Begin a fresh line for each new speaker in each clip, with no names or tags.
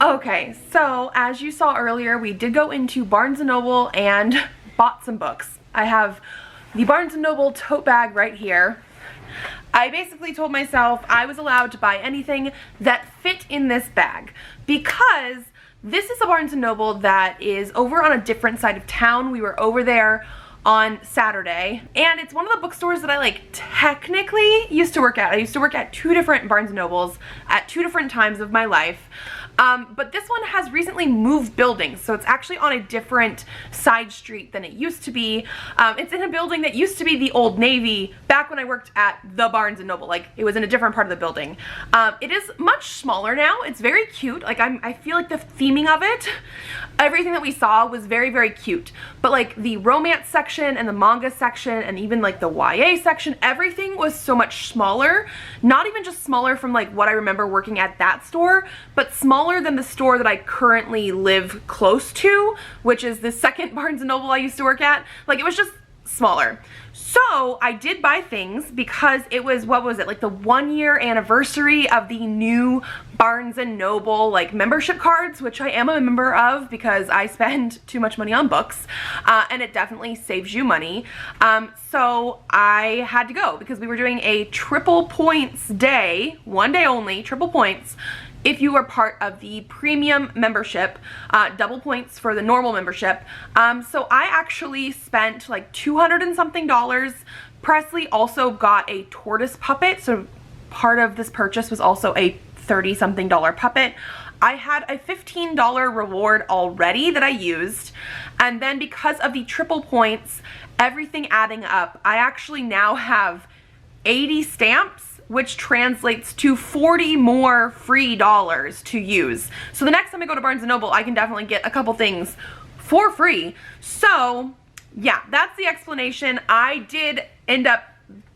Okay, so as you saw earlier, we did go into Barnes & Noble and bought some books. I have the Barnes & Noble tote bag right here. I basically told myself I was allowed to buy anything that fit in this bag because this is a Barnes & Noble that is over on a different side of town. We were over there on Saturday, and it's one of the bookstores that I like technically used to work at. I used to work at 2 different Barnes & Nobles at 2 different times of my life. But this one has recently moved buildings, so it's actually on a different side street than it used to be. It's in a building that used to be the Old Navy back when I worked at the Barnes & Noble. Like, it was in a different part of the building. It is much smaller now. It's very cute. Like, I feel like the theming of it, everything that we saw was very, very cute. But like the romance section and the manga section and even like the YA section, everything was so much smaller. Not even just smaller from like what I remember working at that store, but smaller than the store that I currently live close to, which is the second Barnes & Noble I used to work at. Like, it was just smaller. So I did buy things because it was, what was it, like the 1-year anniversary of the new Barnes & Noble like membership cards, which I am a member of because I spend too much money on books, and it definitely saves you money. So I had to go because we were doing a triple points day, 1 day only, triple points, if you are part of the premium membership, double points for the normal membership. So I actually spent like $200 and something. Presley also got a tortoise puppet, so part of this purchase was also a $30 something puppet. I had a $15 reward already that I used, and then because of the triple points, everything adding up, I actually now have 80 stamps, which translates to 40 more free dollars to use. So the next time I go to Barnes & Noble, I can definitely get a couple things for free. So yeah, that's the explanation. I did end up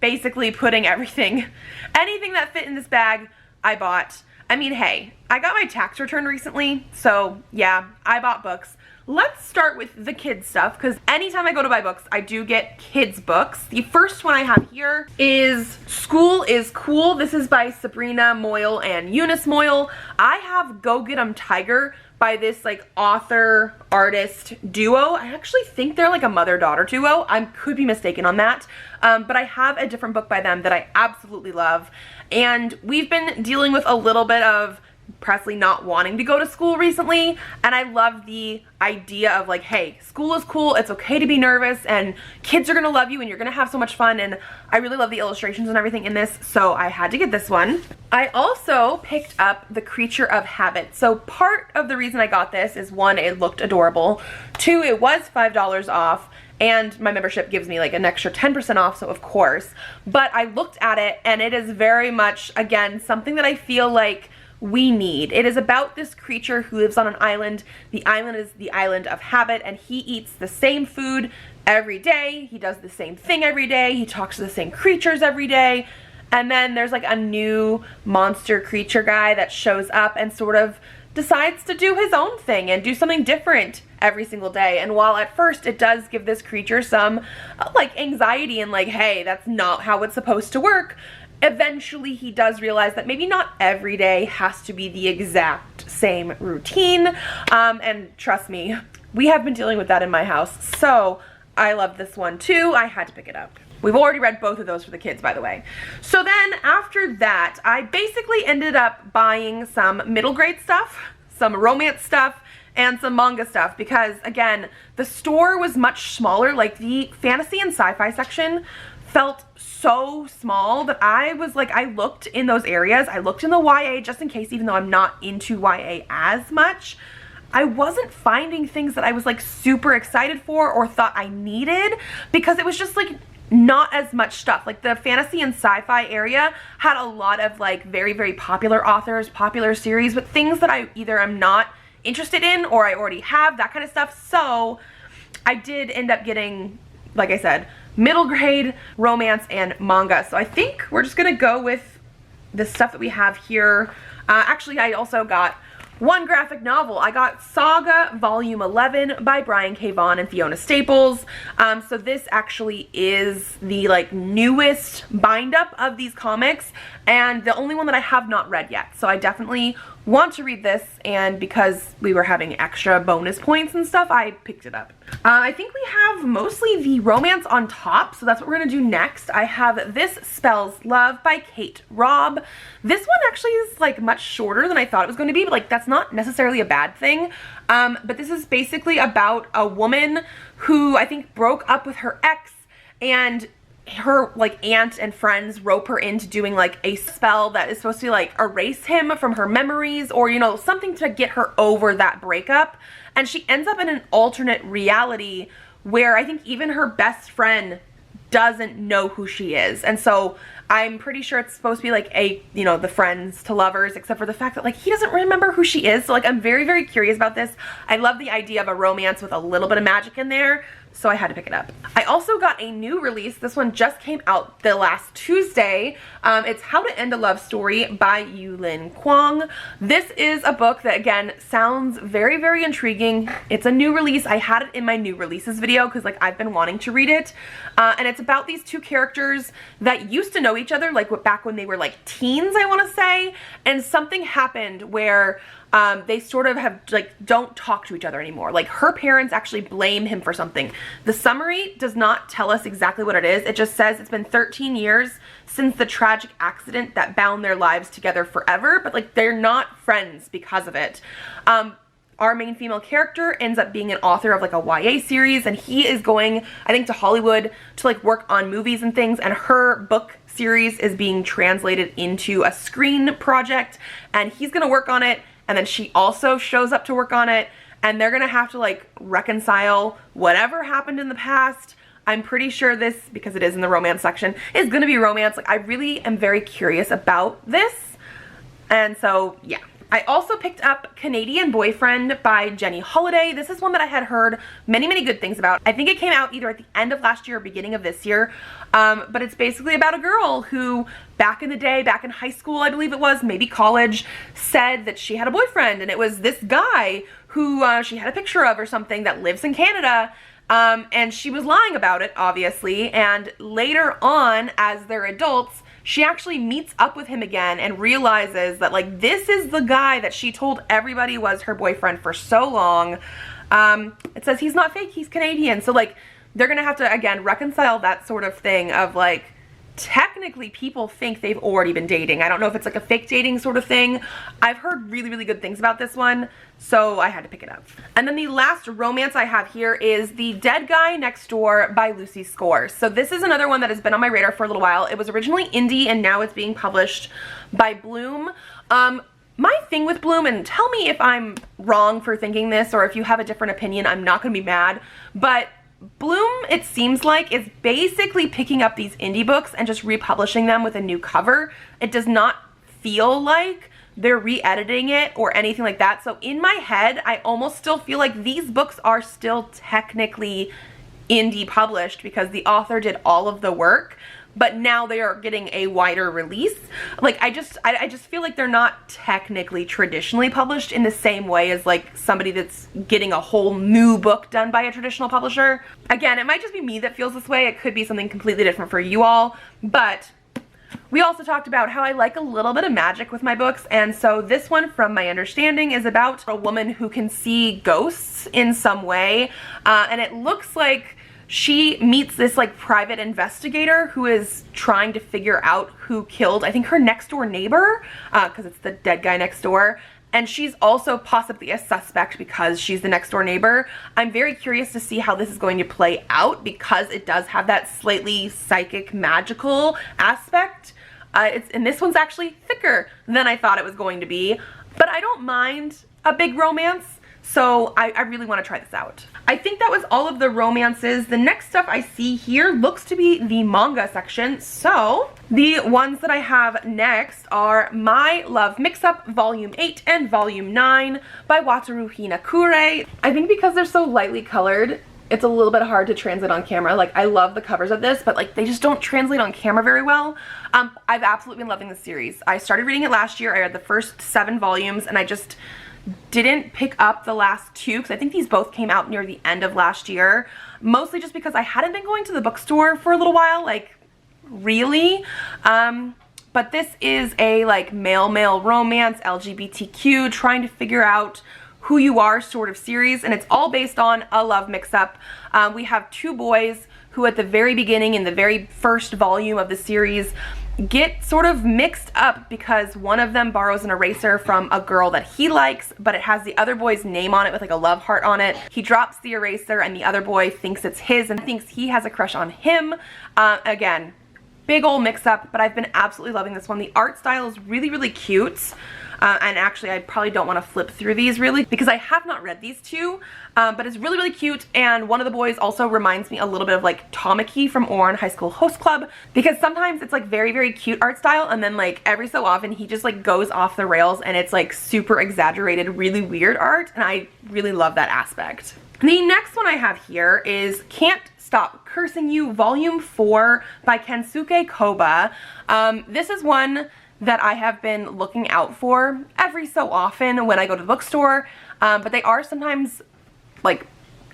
basically putting anything that fit in this bag, I bought. I mean, hey, I got my tax return recently, so yeah, I bought books. Let's start with the kids stuff, because anytime I go to buy books, I do get kids books. The first one I have here is School is Cool. This is by Sabrina Moyle and Eunice Moyle. I have Go Get 'Em Tiger by this like author artist duo. I actually think they're like a mother-daughter duo. I could be mistaken on that. But I have a different book by them that I absolutely love. And we've been dealing with a little bit of Presley not wanting to go to school recently, and I love the idea of like, hey, school is cool, it's okay to be nervous, and kids are gonna love you and you're gonna have so much fun. And I really love the illustrations and everything in this, so I had to get this one. I also picked up The Creature of Habit. So part of the reason I got this is, 1, it looked adorable, 2, it was $5 off, and my membership gives me like an extra 10% off, so of course. But I looked at it and it is very much, again, something that I feel like we need. It is about this creature who lives on an island. The island is the island of habit, and he eats the same food every day. He does the same thing every day. He talks to the same creatures every day. And then there's like a new monster creature guy that shows up and sort of decides to do his own thing and do something different every single day. And while at first it does give this creature some like anxiety and like, hey, that's not how it's supposed to work, eventually he does realize that maybe not every day has to be the exact same routine. And trust me, we have been dealing with that in my house. So I love this one too. I had to pick it up. We've already read both of those for the kids, by the way. So then after that, I basically ended up buying some middle grade stuff, some romance stuff, and some manga stuff, because again, the store was much smaller. Like the fantasy and sci-fi section felt so small that I was like, I looked in those areas. I looked in the YA just in case, even though I'm not into YA as much. I wasn't finding things that I was like super excited for or thought I needed, because it was just like not as much stuff. Like the fantasy and sci-fi area had a lot of like very, very popular authors, popular series, but things that I either am not interested in or I already have, that kind of stuff. So I did end up getting, like I said, middle grade romance and manga. So I think we're just gonna go with the stuff that we have here. Actually, I also got one graphic novel. I got Saga Volume 11 by Brian K. Vaughan and Fiona Staples. So this actually is the like newest bind up of these comics, and the only one that I have not read yet. So I definitely want to read this, and because we were having extra bonus points and stuff, I picked it up. I think we have mostly the romance on top, so that's what we're gonna do next. I have This Spells Love by Kate Robb. This one actually is like much shorter than I thought it was going to be, but like that's not necessarily a bad thing. But this is basically about a woman who I think broke up with her ex, and her like aunt and friends rope her into doing like a spell that is supposed to like erase him from her memories, or you know, something to get her over that breakup. And she ends up in an alternate reality where I think even her best friend doesn't know who she is. And so I'm pretty sure it's supposed to be like a, you know, the friends to lovers, except for the fact that like he doesn't remember who she is. So like I'm very, very curious about this. I love the idea of a romance with a little bit of magic in there, so I had to pick it up. I also got a new release. This one just came out the last Tuesday. It's How to End a Love Story by Yulin Kwong. This is a book that, again, sounds very, very intriguing. It's a new release. I had it in my new releases video because like I've been wanting to read it. And it's about these two characters that used to know each other, like back when they were like teens, I want to say. And something happened where they sort of have like don't talk to each other anymore. Like her parents actually blame him for something. The summary does not tell us exactly what it is. It just says it's been 13 years since the tragic accident that bound their lives together forever, but like they're not friends because of it. Our main female character ends up being an author of like a YA series, and he is going, I think, to Hollywood to like work on movies and things, and her book series is being translated into a screen project, and he's gonna work on it. And then she also shows up to work on it, and they're gonna have to like reconcile whatever happened in the past. I'm pretty sure this, because it is in the romance section, is gonna be romance. Like I really am very curious about this. And so yeah. I also picked up Canadian Boyfriend by Jenny Holiday. This is one that I had heard many, many good things about. I think it came out either at the end of last year or beginning of this year. But it's basically about a girl who back in the day, back in high school, I believe it was, maybe college, said that she had a boyfriend, and it was this guy who she had a picture of or something that lives in Canada. And she was lying about it, obviously. And later on, as they're adults, she actually meets up with him again and realizes that like this is the guy that she told everybody was her boyfriend for so long. It says he's not fake, he's Canadian. So like they're gonna have to, again, reconcile that sort of thing of like, technically people think they've already been dating. I don't know if it's like a fake dating sort of thing. I've heard really, really good things about this one, so I had to pick it up. And then the last romance I have here is The Dead Guy Next Door by Lucy Score. So this is another one that has been on my radar for a little while. It was originally indie, and now it's being published by Bloom. My thing with Bloom, and tell me if I'm wrong for thinking this, or if you have a different opinion, I'm not gonna be mad, but Bloom, it seems like, is basically picking up these indie books and just republishing them with a new cover. It does not feel like they're re-editing it or anything like that. So in my head, I almost still feel like these books are still technically indie published because the author did all of the work, but now they are getting a wider release. Like I just feel like they're not technically traditionally published in the same way as like somebody that's getting a whole new book done by a traditional publisher. Again, it might just be me that feels this way. It could be something completely different for you all, but we also talked about how I like a little bit of magic with my books, and so this one, from my understanding, is about a woman who can see ghosts in some way, and it looks like she meets this like private investigator who is trying to figure out who killed, I think, her next door neighbor, because it's the dead guy next door. And she's also possibly a suspect because she's the next door neighbor. I'm very curious to see how this is going to play out because it does have that slightly psychic, magical aspect. And this one's actually thicker than I thought it was going to be, but I don't mind a big romance. So I really want to try this out. I think that was all of the romances. The next stuff I see here looks to be the manga section. So the ones that I have next are My Love Mixup Volume 8 and Volume 9 by Wataru Hinakure. I think because they're so lightly colored, it's a little bit hard to translate on camera. Like, I love the covers of this, but like they just don't translate on camera very well. I've absolutely been loving this series. I started reading it last year. I read the first 7 volumes, and I just didn't pick up the last 2 because I think these both came out near the end of last year, mostly just because I hadn't been going to the bookstore for a little while, like really. but this is a like male-male romance, LGBTQ, trying to figure out who you are sort of series, and it's all based on a love mix-up. We have two boys who at the very beginning, in the very first volume of the series, get sort of mixed up because one of them borrows an eraser from a girl that he likes, but it has the other boy's name on it with like a love heart on it. He drops the eraser and the other boy thinks it's his and thinks he has a crush on him. Again, big old mix up, but I've been absolutely loving this one. The art style is really, really cute. And actually I probably don't want to flip through these really because I have not read these two, but it's really, really cute. And one of the boys also reminds me a little bit of like Tamaki from Ouran High School Host Club, because sometimes it's like very, very cute art style, and then like every so often he just like goes off the rails and it's like super exaggerated, really weird art, and I really love that aspect. The next one I have here is Can't Stop Cursing You Volume 4 by Kensuke Koba. This is one that I have been looking out for every so often when I go to the bookstore, but they are sometimes like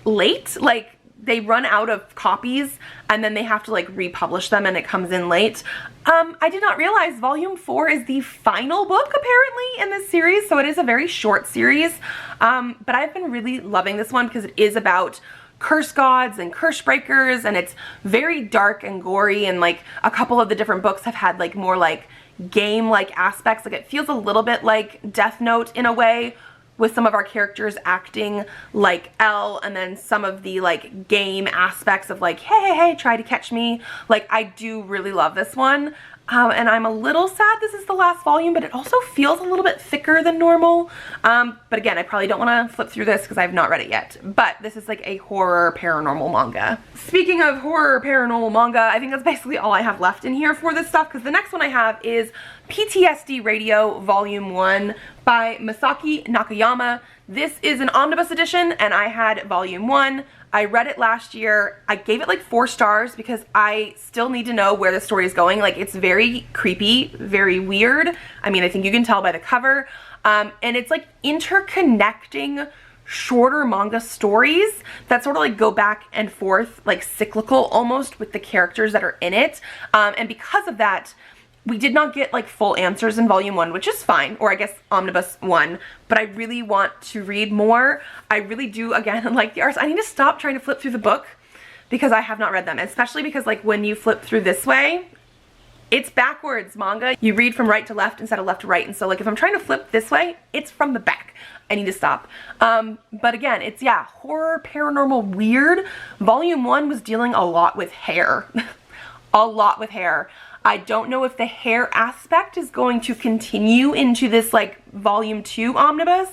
late, like they run out of copies and then they have to like republish them and it comes in late. I did not realize Volume 4 is the final book apparently in this series, so it is a very short series, but I've been really loving this one because it is about curse gods and curse breakers, and it's very dark and gory, and like a couple of the different books have had like more like game-like aspects. Like it feels a little bit like Death Note in a way, with some of our characters acting like L, and then some of the like game aspects of like, hey, try to catch me. Like I do really love this one. And I'm a little sad this is the last volume, but it also feels a little bit thicker than normal. But again, I probably don't want to flip through this because I have not read it yet. But this is like a horror paranormal manga. Speaking of horror paranormal manga, I think that's basically all I have left in here for this stuff, because the next one I have is PTSD Radio Volume 1 by Masaki Nakayama. This is an omnibus edition, and I had Volume 1. I read it last year. I gave it like 4 stars because I still need to know where the story is going. Like it's very creepy, very weird. I mean, I think you can tell by the cover. And it's like interconnecting shorter manga stories that sort of like go back and forth, like cyclical almost, with the characters that are in it. And because of that, we did not get like full answers in Volume 1, which is fine, or I guess Omnibus 1, but I really want to read more. I really do, again, like the arts. I need to stop trying to flip through the book because I have not read them, especially because like when you flip through this way, it's backwards manga. You read from right to left instead of left to right, and so like if I'm trying to flip this way, it's from the back. I need to stop. But again, it's, yeah, horror, paranormal, weird. Volume 1 was dealing a lot with hair. A lot with hair. I don't know if the hair aspect is going to continue into this like Volume 2 omnibus,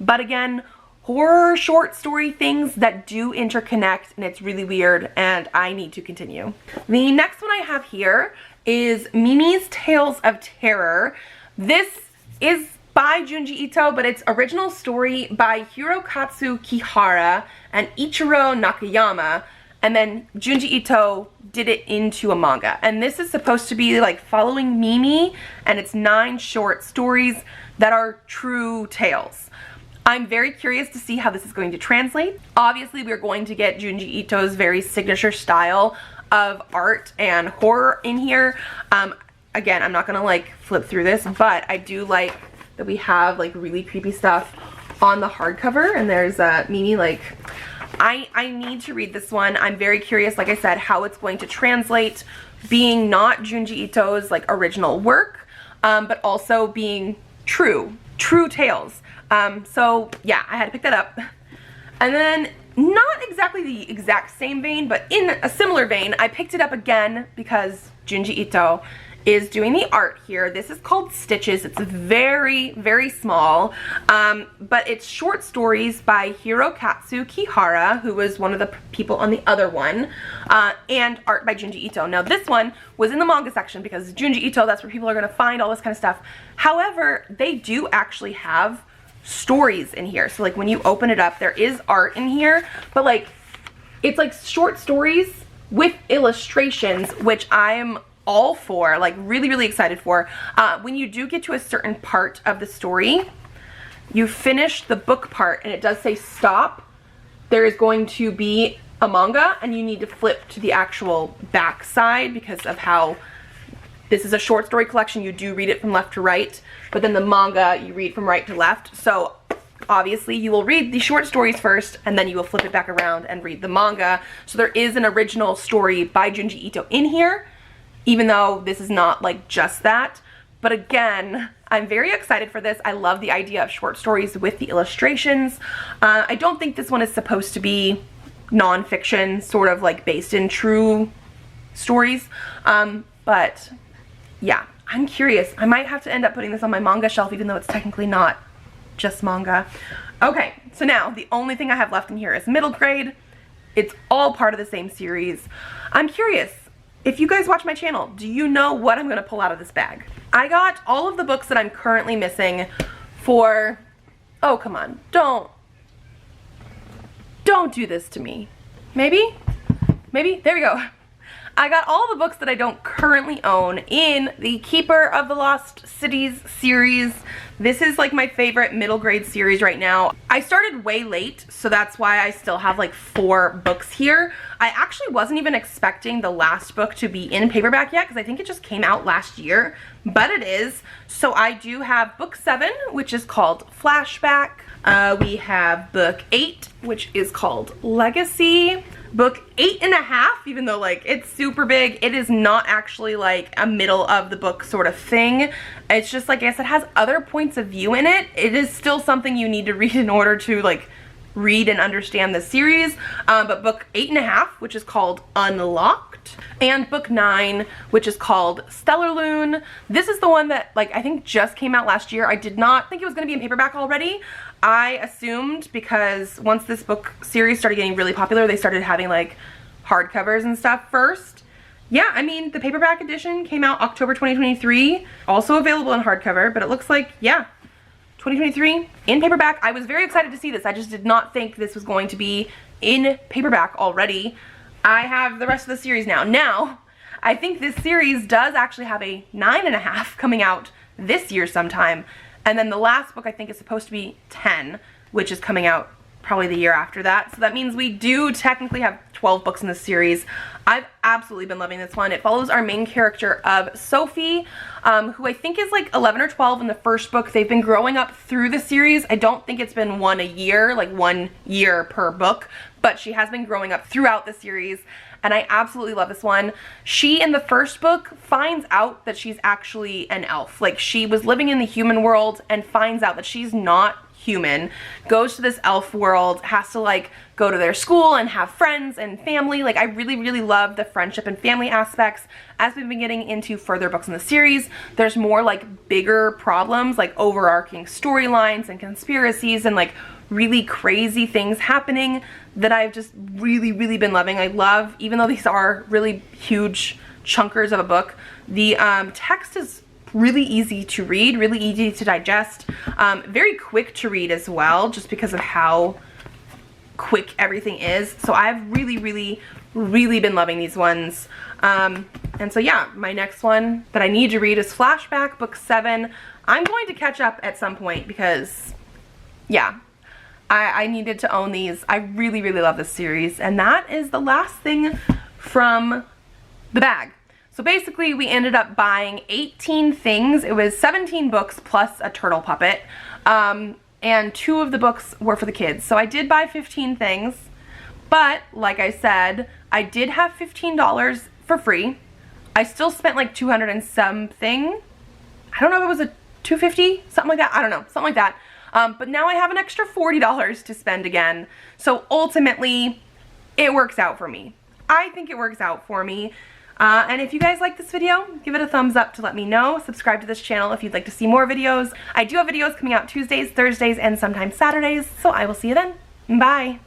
but again, horror short story things that do interconnect, and it's really weird, and I need to continue. The next one I have here is Mimi's Tales of Terror. This is by Junji Ito, but it's original story by Hirokatsu Kihara and Ichiro Nakayama. And then Junji Ito did it into a manga. And this is supposed to be like following Mimi, and it's 9 short stories that are true tales. I'm very curious to see how this is going to translate. Obviously, we're going to get Junji Ito's very signature style of art and horror in here. Again, I'm not gonna like flip through this, but I do like that we have like really creepy stuff on the hardcover, and there's Mimi like, I need to read this one. I'm very curious, like I said, how it's going to translate, being not Junji Ito's like original work, but also being true tales. So yeah, I had to pick that up. And then, not exactly the exact same vein, but in a similar vein, I picked it up again because Junji Ito is doing the art here. This is called Stitches. It's very, very small, but it's short stories by Hirokatsu Kihara, who was one of the people on the other one, and art by Junji Ito. Now this one was in the manga section because Junji Ito, that's where people are gonna find all this kind of stuff. However, they do actually have stories in here. So like when you open it up, there is art in here, but like it's like short stories with illustrations, which I'm all for, like really, really excited for. When you do get to a certain part of the story, you finish the book part and it does say stop. There is going to be a manga and you need to flip to the actual back side because of how this is a short story collection. You do read it from left to right, but then the manga you read from right to left. So obviously you will read the short stories first, and then you will flip it back around and read the manga. So there is an original story by Junji Ito in here, even though this is not like just that. But again, I'm very excited for this. I love the idea of short stories with the illustrations. I don't think this one is supposed to be non-fiction, sort of like based in true stories. But yeah, I'm curious. I might have to end up putting this on my manga shelf, even though it's technically not just manga. Okay, so now the only thing I have left in here is middle grade. It's all part of the same series. I'm curious, if you guys watch my channel, do you know what I'm gonna pull out of this bag? I got all of the books that I'm currently missing for, oh come on, don't do this to me. Maybe, there we go. I got all the books that I don't currently own in the Keeper of the Lost Cities series. This is like my favorite middle grade series right now. I started way late, so that's why I still have like 4 books here. I actually wasn't even expecting the last book to be in paperback yet, because I think it just came out last year, but it is. So I do have book 7, which is called Flashback. We have book 8, which is called Legacy. Book 8.5, even though like it's super big, it is not actually like a middle of the book sort of thing. It's just like I guess it has other points of view in it. It is still something you need to read in order to like read and understand the series. But book 8.5, which is called Unlocked, and book 9, which is called Stellar Loon. This is the one that like I think just came out last year. I did not think it was going to be in paperback already. I assumed, because once this book series started getting really popular, they started having like hardcovers and stuff first. Yeah, I mean, the paperback edition came out October 2023, also available in hardcover, but it looks like, yeah, 2023 in paperback. I was very excited to see this. I just did not think this was going to be in paperback already. I have the rest of the series now. Now, I think this series does actually have a 9.5 coming out this year sometime. And then the last book I think is supposed to be 10, which is coming out probably the year after that. So that means we do technically have 12 books in this series. I've absolutely been loving this one. It follows our main character of Sophie, who I think is like 11 or 12 in the first book. They've been growing up through the series. I don't think it's been one a year, like 1 year per book, but she has been growing up throughout the series. And I absolutely love this one. She, in the first book, finds out that she's actually an elf. Like, she was living in the human world and finds out that she's not human, goes to this elf world, has to like go to their school and have friends and family. Like, I really, really love the friendship and family aspects. As we've been getting into further books in the series, there's more like bigger problems, like overarching storylines and conspiracies and like really crazy things happening that I've just really, really been loving. I love, even though these are really huge chunkers of a book, the text is really easy to read, really easy to digest, very quick to read as well, just because of how quick everything is. So I've really, really, really been loving these ones. And so yeah, my next one that I need to read is Flashback, book 7. I'm going to catch up at some point because, yeah, I needed to own these. I really, really love this series. And that is the last thing from the bag. So basically we ended up buying 18 things. It was 17 books plus a turtle puppet. And 2 of the books were for the kids. So I did buy 15 things. But like I said, I did have $15 for free. I still spent like 200 and something. I don't know if it was a $250, something like that. I don't know, something like that. But now I have an extra $40 to spend again. So ultimately, it works out for me. I think it works out for me. And if you guys like this video, give it a thumbs up to let me know. Subscribe to this channel if you'd like to see more videos. I do have videos coming out Tuesdays, Thursdays, and sometimes Saturdays. So I will see you then. Bye.